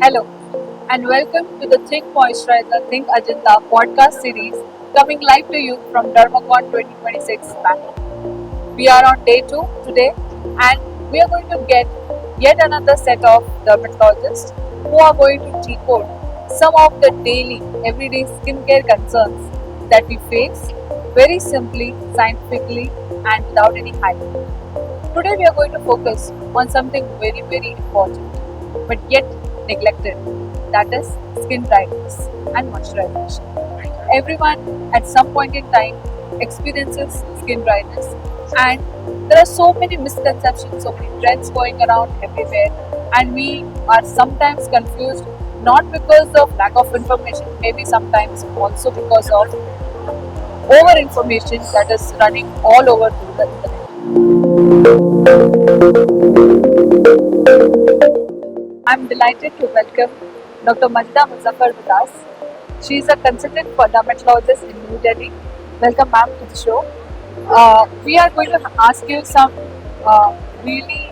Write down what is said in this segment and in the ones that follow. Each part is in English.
Hello, and welcome to the Think Moisturizer Think Agenda podcast series coming live to you from Dermacon 2026 Bangalore. We are on day 2 today, and we are going to get yet another set of dermatologists who are going to decode some of the daily, everyday skincare concerns that we face very simply, scientifically, and without any hype. Today, we are going to focus on something very important but yet neglected, that is skin dryness and moisturization. Everyone at some point in time experiences skin dryness, and there are so many misconceptions, so many trends going around everywhere, and we are sometimes confused not because of lack of information, maybe sometimes also because of over information that is running all over the internet. I'm delighted to welcome Dr. Majida Muzaffar with us. She is a consultant for dermatologist in New Delhi. Welcome, ma'am, to the show. We are going to ask you some really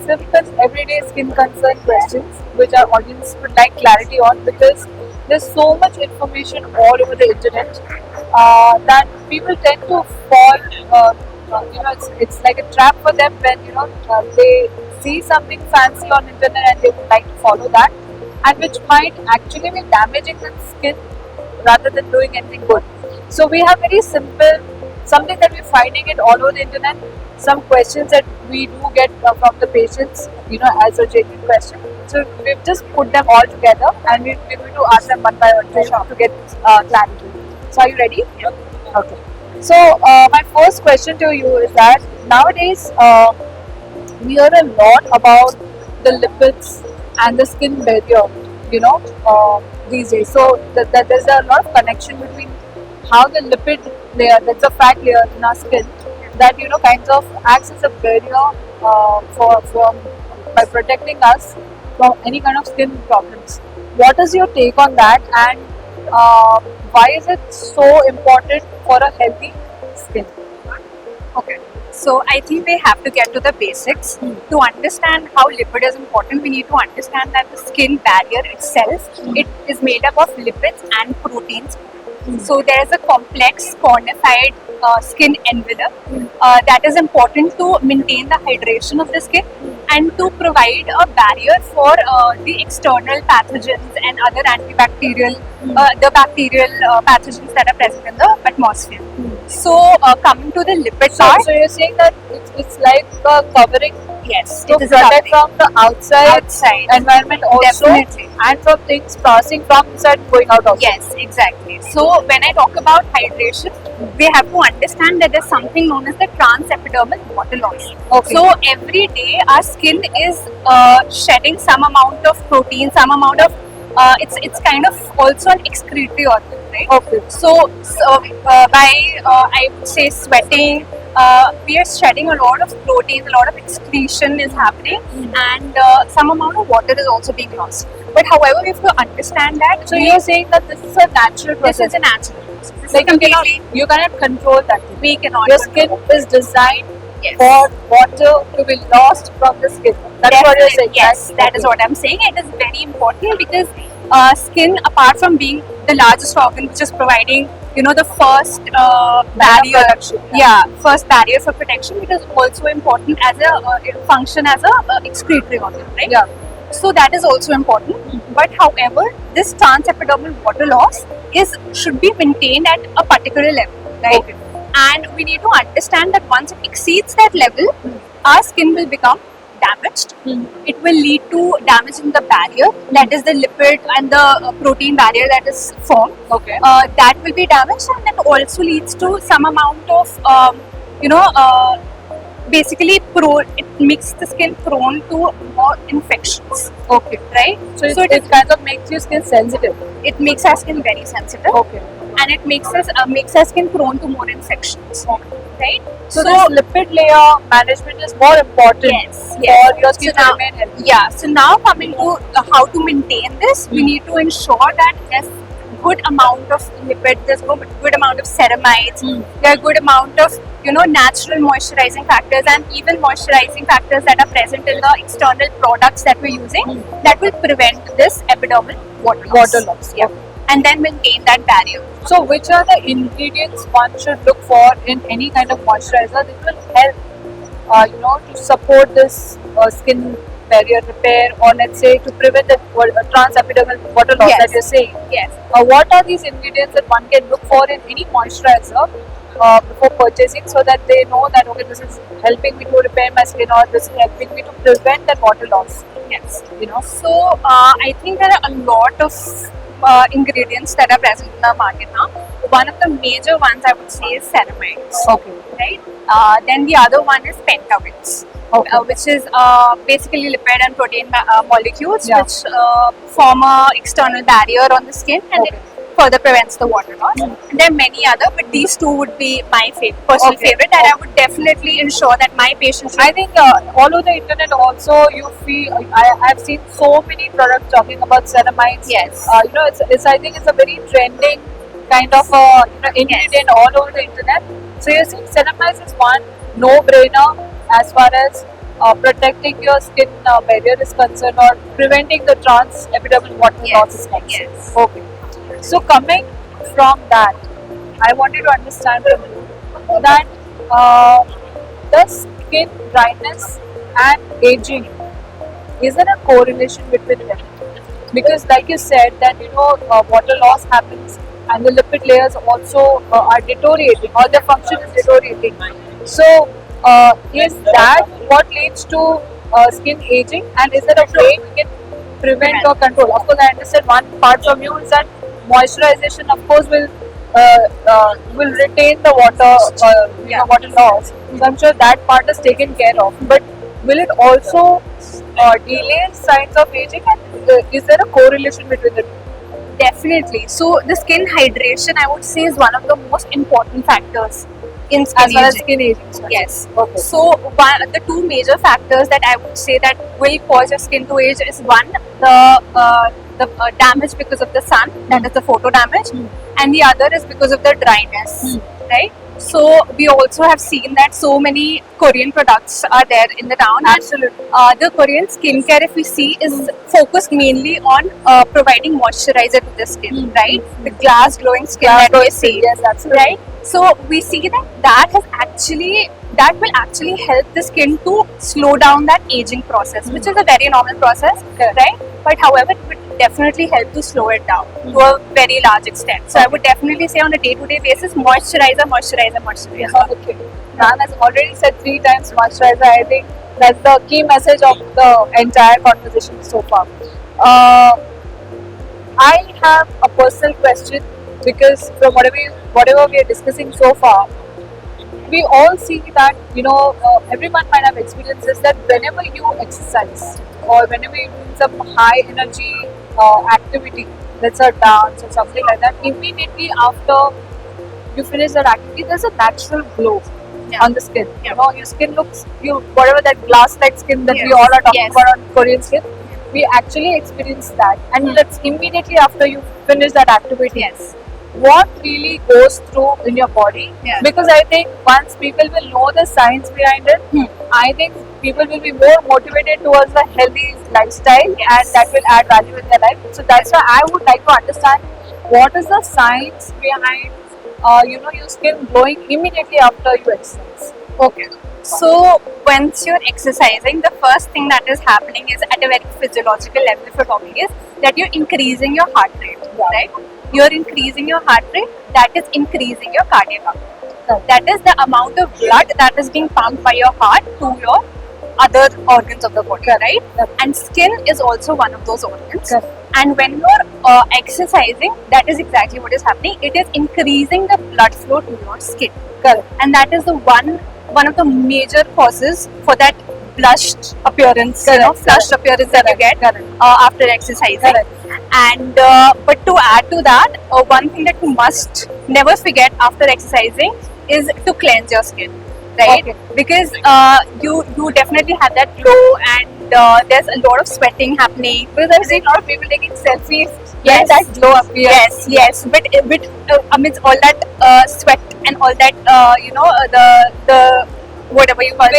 simple, everyday skin concern questions, which our audience would like clarity on, because there's so much information all over the internet that people tend to fall. It's like a trap for them when they see something fancy on internet and they would like to follow that, and which might actually be damaging the skin rather than doing anything good. So we have very simple, something that we're finding it all over the internet, some questions that we do get from the patients, as a genuine question. So we've just put them all together, and we're going to ask them one by one to get clarity. So are you ready? Yeah. Okay. So my first question to you is that nowadays we hear a lot about the lipids and the skin barrier, these days. So that there's a lot of connection between how the lipid layer, that's a fat layer in our skin, that kind of acts as a barrier from by protecting us from any kind of skin problems. What is your take on that, and why is it so important for a healthy skin? Okay. So I think we have to get to the basics. To understand how lipid is important, we need to understand that the skin barrier itself, it is made up of lipids and proteins. So there is a complex cornified skin envelope that is important to maintain the hydration of the skin and to provide a barrier for the external pathogens and other antibacterial, the bacterial pathogens that are present in the atmosphere. So coming to the lipid part. So you're saying that it's like a covering, Yes, to it is protect a from the outside environment also, Definitely. and from things passing from inside going out also. Yes, exactly. So when I talk about hydration, we have to understand that there's something known as the transepidermal water loss. Okay. So every day our skin is shedding some amount of protein, some amount of it's kind of also an excretory organ, right? Okay. So by I would say sweating, we are shedding a lot of protein, a lot of excretion is happening, and some amount of water is also being lost. But however, we have to understand that. So you're saying that this is a natural process. This is a natural process. This Like is you cannot control that. we cannot. Your control. skin is designed Yes. for water to be lost from the skin. That's what you're saying. Yes, right? that is what I'm saying. It is very important because skin, apart from being the largest organ, which is providing, the first barrier, first barrier for protection, it is also important as a function as a excretory organ, right? Yeah. So that is also important. But however, this transepidermal water loss should be maintained at a particular level, right? Okay. And we need to understand that once it exceeds that level, our skin will become damaged. It will lead to damage in the barrier, that is the lipid and the protein barrier that is formed. Okay. That will be damaged, and that also leads to some amount of, basically it makes the skin prone to more infections. Okay. Right? So, So it kind of makes your skin sensitive. it makes our skin very sensitive. Okay. And it makes our skin prone to more infections. Right? So this lipid layer management is more important Yes, for yes. your skin So to now- remain healthy. Yeah, so now coming to how to maintain this, we need to ensure that yes, good amount of lipids, there's good amount of ceramides, Hmm. there are good amount of natural moisturizing factors and even moisturizing factors that are present in the external products that we're using that will prevent this epidermal water loss. Water loss. Yeah. And then maintain that barrier. So, which are the ingredients one should look for in any kind of moisturizer that will help, to support this skin barrier repair, or let's say to prevent the transepidermal water loss Yes. that you're saying? Yes. What are these ingredients that one can look for in any moisturizer before purchasing, so that they know that okay, this is helping me to repair my skin, or this is helping me to prevent that water loss? Yes. So I think there are a lot of ingredients that are present in the market now. One of the major ones I would say is ceramides, Okay. right? Then the other one is pentavits, Okay. which is basically lipid and protein molecules Yeah. which form a external barrier on the skin and Okay. it further prevents the water loss. Mm. And there are many other, but these two would be my personal Okay. favorite, and I would definitely ensure that my patients should I think all over the internet also you feel I've seen so many products talking about ceramides. Yes. It's I think it's a very trending kind of ingredient all over the internet. So you see, ceramides is one no-brainer as far as protecting your skin barrier is concerned, or preventing the transepidermal water loss is concerned. Yes. Okay. So coming from that, I wanted to understand from you that does skin dryness and aging, is there a correlation between them? Because like you said that water loss happens and the lipid layers also are deteriorating, or their function is deteriorating. So is that what leads to skin aging, and is there a way we can prevent or control? Of course, I understand one part from you is that moisturization, of course, will retain the water loss. So I'm sure that part is taken care of. But will it also delay signs of aging, and is there a correlation between the two? Definitely. So the skin hydration, I would say, is one of the most important factors in skin As far as aging. skin aging is concerned? Yes. Okay. So the two major factors that I would say that will cause your skin to age is one, the damage because of the sun, that is the photo damage, and the other is because of the dryness, right? So we also have seen that so many Korean products are there in the town. Absolutely. And the Korean skincare, if we see, is focused mainly on providing moisturizer to the skin, right? The glass glowing skin that we see, Yes, absolutely. right? So we see that will actually help the skin to slow down that aging process, which is a very normal process, right? But however, it would definitely help to slow it down to a very large extent. So I would definitely say on a day-to-day basis, moisturizer. Okay. Nan has already said 3 times moisturizer. I think that's the key message of the entire conversation so far. I have a personal question, because from whatever we are discussing so far, we all see that everyone might have experiences that whenever you exercise, or whenever you do some high energy activity, let's say dance or something like that, immediately after you finish that activity, there's a natural glow on the skin. Yeah. Your skin looks, whatever that glass-like skin that we Yes. all are talking Yes. about on Korean skin, we actually experience that, and that's immediately after you finish that activity. Yes. What really goes through in your body? Yeah. Because I think once people will know the science behind it, I think people will be more motivated towards a healthy lifestyle, and that will add value in their life. So that's why I would like to understand what is the science behind your skin glowing immediately after you exercise. Okay. So once you're exercising, the first thing that is happening is at a very physiological level, if you're talking, is that you're increasing your heart rate, right? You're increasing your heart rate, that is increasing your cardiac output. Right. That is the amount of blood that is being pumped by your heart to your other organs of the body, right? And skin is also one of those organs. Correct. And when you're exercising, that is exactly what is happening. It is increasing the blood flow to your skin. Correct. And that is the one of the major causes for that flushed appearance, flushed appearance that you get after exercising. Correct. And but to add to that, one thing that you must never forget after exercising is to cleanse your skin, right? Okay. Because you definitely have that glow, and and there's a lot of sweating happening. Because I've seen a lot of people taking selfies. Yes. When that glow appears. Yes. But amidst all that sweat and all that, the whatever you call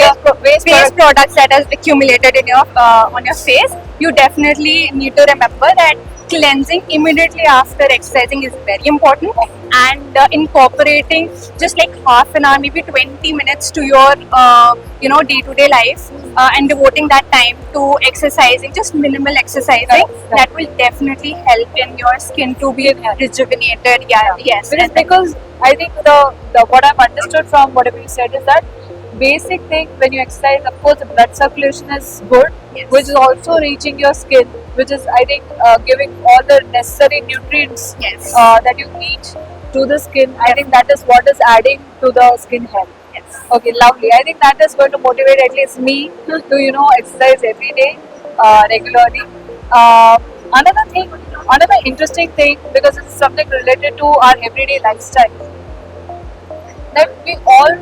Waste waste products that has accumulated in your on your face, you definitely need to remember that cleansing immediately after exercising is very important, and incorporating just like half an hour, maybe 20 minutes to your day-to-day life, and devoting that time to exercising, just minimal exercising, Correct. that will definitely help in your skin to be rejuvenated. Yes. Because I think the what I've understood from whatever you said is that basic thing when you exercise, of course, the blood circulation is good, Yes. which is also reaching your skin, which is I think giving all the necessary nutrients Yes. that you need to the skin. I think that is what is adding to the skin health. Yes. Okay, lovely. I think that is going to motivate at least me to exercise every day regularly. Another interesting thing, because it's something related to our everyday lifestyle, that we all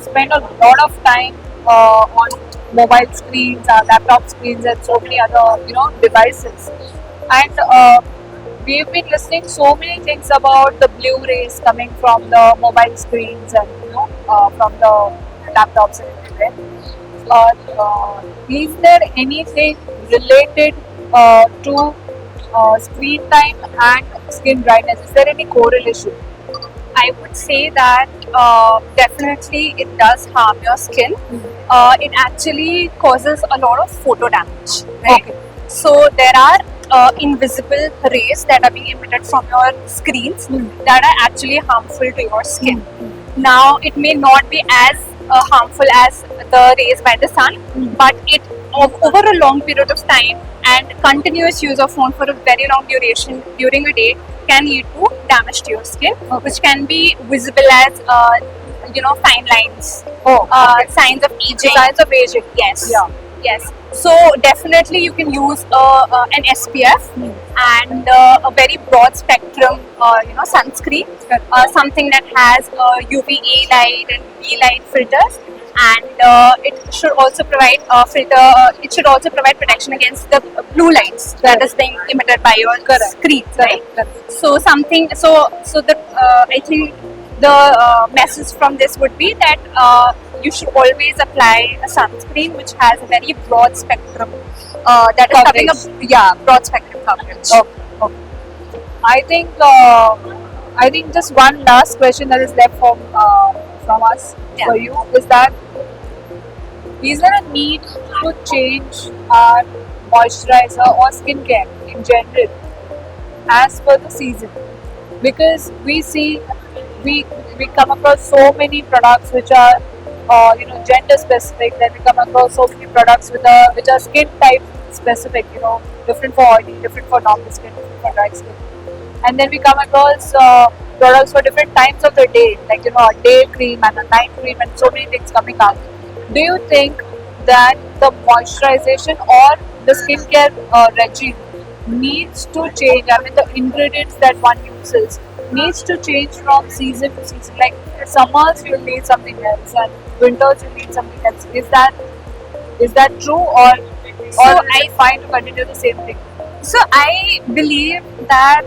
spend a lot of time on mobile screens, laptop screens, and so many other devices, and we've been listening so many things about the blue rays coming from the mobile screens and from the laptops and everywhere. Is there anything related to screen time and skin dryness? Is there any correlation? I would say that definitely it does harm your skin. It actually causes a lot of photo damage, right? Okay. So there are invisible rays that are being emitted from your screens that are actually harmful to your skin. Now, it may not be as harmful as the rays by the sun, but it over a long period of time and continuous use of phone for a very long duration during a day can lead to damage to your skin, which can be visible as fine lines, signs of aging. Signs of aging. Yes. Yeah. Yes. So definitely you can use an SPF and a very broad spectrum, sunscreen, something that has UVA light and UV light filters, and it should also provide it should also provide protection against the blue lights that is being emitted by your screen, right? Correct. So I think the message from this would be that you should always apply a sunscreen which has a very broad spectrum that is having broad spectrum coverage. Okay. I think just one last question that is left from us for you is that, is there a need to change our moisturizer or skincare in general as per the season? Because we come across so many products which are gender specific, then we come across so many products which are skin type specific, different for oily, different for normal skin, different for dry skin, and then we come across products for different times of the day, like a day cream and a night cream and so many things coming out. Do you think that the moisturization or the skincare regime needs to change? I mean, the ingredients that one uses needs to change from season to season. Like summers, you'll need something else, and winters, you'll need something else. Is that true, or I find to continue the same thing? So I believe that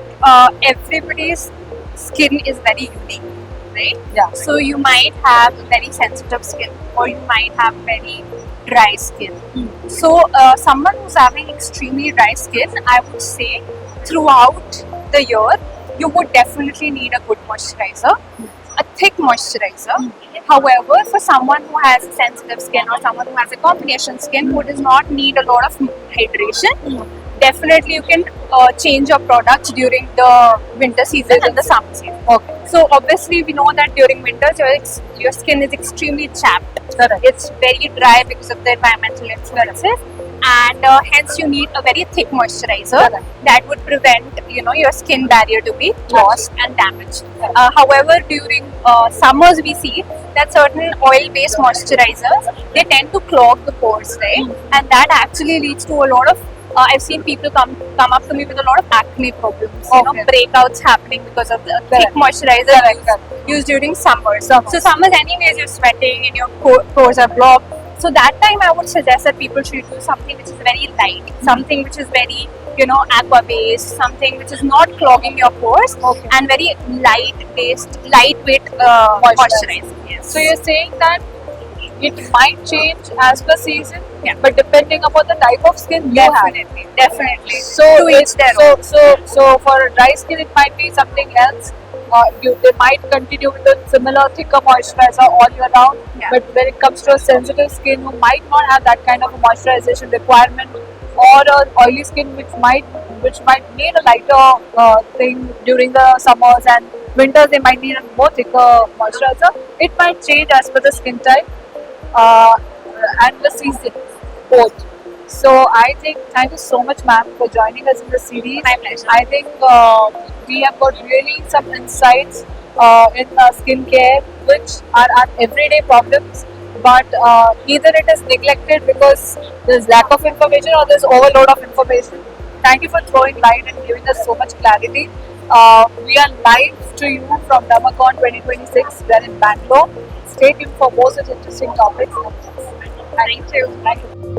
everybody's skin is very unique, right? Yeah. So you might have very sensitive skin, or you might have very dry skin. So someone who's having extremely dry skin, I would say throughout the year, you would definitely need a good moisturizer, a thick moisturizer. However, for someone who has sensitive skin or someone who has a combination skin who does not need a lot of hydration, definitely you can change your products during the winter season and the summer season. Okay. So obviously we know that during winters your skin is extremely chapped. Correct. It's very dry because of the environmental influences, and hence you need a very thick moisturizer that would prevent your skin barrier to be lost and damaged. However, during summers we see that certain oil-based moisturizers, they tend to clog the pores, right? And that actually leads to a lot of I've seen people come up to me with a lot of acne problems, breakouts happening because of the thick moisturizer used during summers. So summers anyways, you're sweating and your pores are blocked. So that time I would suggest that people should do something which is very light, something which is very, aqua based, something which is not clogging your pores, Okay. and very lightweight moisturizer. Yes. So you're saying that it might change as per season, Yeah. but depending upon the type of skin you have. Definitely. So To each their own. so for a dry skin it might be something else. They might continue with the similar thicker moisturizer all year round. Yeah. But when it comes to a sensitive skin who might not have that kind of a moisturization requirement, or an oily skin which might need a lighter thing during the summers and winters, they might need a more thicker moisturizer. It might change as per the skin type uh, and the season, both. So I think thank you so much, ma'am, for joining us in the series. My pleasure. I think we have got really some insights in skincare, which are our everyday problems. But either it is neglected because there's lack of information or there's overload of information. Thank you for throwing light and giving us so much clarity. We are live to you from Dermacon 2026. We're in Bangalore. Stay tuned for more such interesting topics. Thank you. Thank you.